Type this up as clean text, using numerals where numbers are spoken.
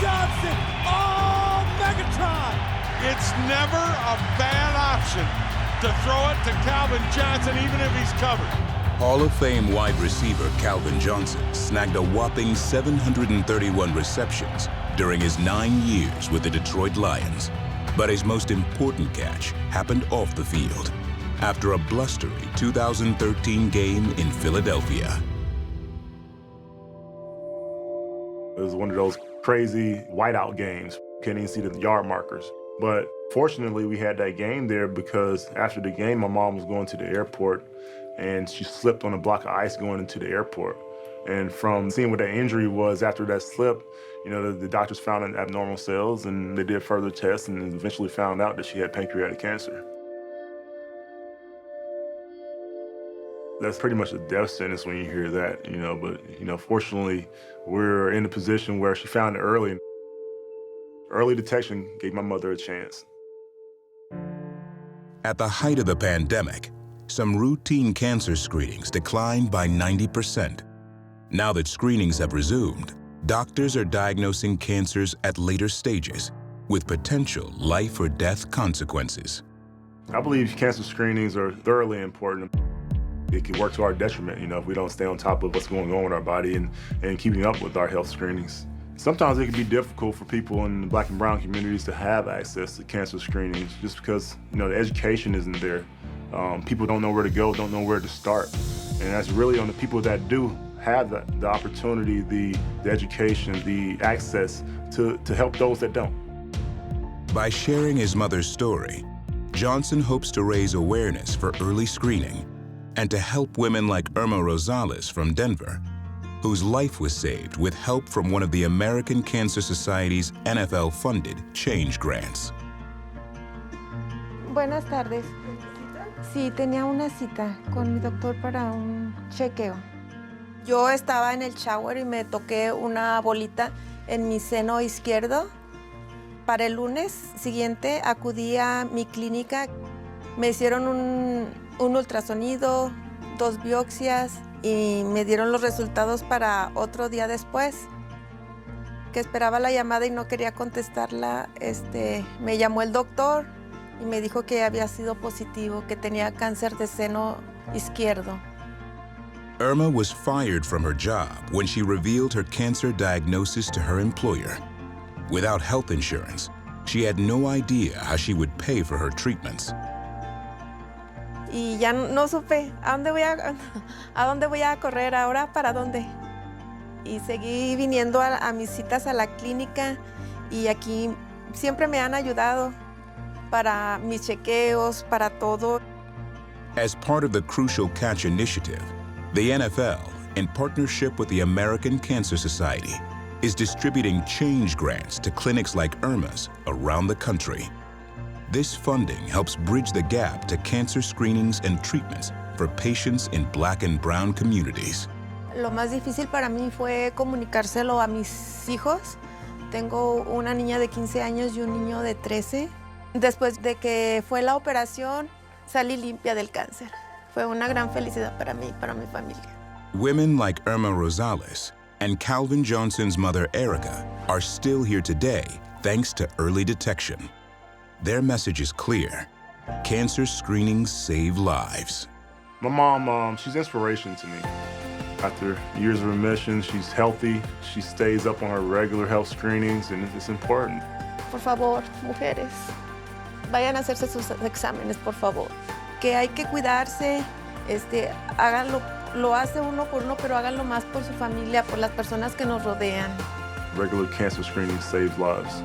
Johnson! Oh, Megatron! It's never a bad option to throw it to Calvin Johnson, even if he's covered. Hall of Fame wide receiver Calvin Johnson snagged a whopping 731 receptions during his 9 years with the Detroit Lions. But his most important catch happened off the field after a blustery 2013 game in Philadelphia. It was one of those crazy whiteout games. Couldn't even see the yard markers. But fortunately, we had that game there because after the game, my mom was going to the airport and she slipped on a block of ice going into the airport. And from seeing what that injury was after that slip, you know, the doctors found an abnormal cells and they did further tests and eventually found out that she had pancreatic cancer. That's pretty much a death sentence when you hear that, you know, but, you know, fortunately, we're in a position where she found it early. Early detection gave my mother a chance. At the height of the pandemic, some routine cancer screenings declined by 90%. Now that screenings have resumed, doctors are diagnosing cancers at later stages with potential life or death consequences. I believe cancer screenings are thoroughly important. It can work to our detriment, you know, if we don't stay on top of what's going on with our body and keeping up with our health screenings. Sometimes it can be difficult for people in the Black and brown communities to have access to cancer screenings just because, you know, the education isn't there. People don't know where to go, don't know where to start. And that's really on the people that do have the opportunity, the education, the access to help those that don't. By sharing his mother's story, Johnson hopes to raise awareness for early screening and to help women like Irma Rosales from Denver, whose life was saved with help from one of the American Cancer Society's NFL-funded Change Grants. Buenas tardes. Sí, tenía una cita con mi doctor para un chequeo. Yo estaba en el shower y me toqué una bolita en mi seno izquierdo. Para el lunes siguiente acudí a mi clínica. Me hicieron un ultrasonido, 2 biopsias y me dieron los resultados para otro día después. Que esperaba la llamada y no quería contestarla. Me llamó el doctor y me dijo que había sido positivo, que tenía cáncer de seno izquierdo. Irma was fired from her job when she revealed her cancer diagnosis to her employer. Without health insurance, she had no idea how she would pay for her treatments. Y ya no supe a dónde voy a correr ahora, para dónde. Y seguí viniendo a mis citas a la clínica y aquí siempre me han ayudado para mis chequeos, para todo. As part of the Crucial Catch Initiative, the NFL, in partnership with the American Cancer Society, is distributing change grants to clinics like Irma's around the country. This funding helps bridge the gap to cancer screenings and treatments for patients in Black and brown communities. Lo más difícil para mí fue comunicárselo a mis hijos. Tengo una niña de 15 años y un niño de 13. Después de que fue la operación, salí limpia del cáncer. Fue una gran felicidad para mí y para mi familia. Women like Irma Rosales and Calvin Johnson's mother, Erica, are still here today thanks to early detection. Their message is clear. Cancer screenings save lives. My mom, she's inspiration to me. After years of remission, she's healthy. She stays up on her regular health screenings, and it's important. Por favor, mujeres, vayan a hacerse sus exámenes, por favor. Que hay que cuidarse, háganlo, lo hace uno por uno, pero háganlo más por su familia, por las personas que nos rodean. Regular cancer screening saves lives.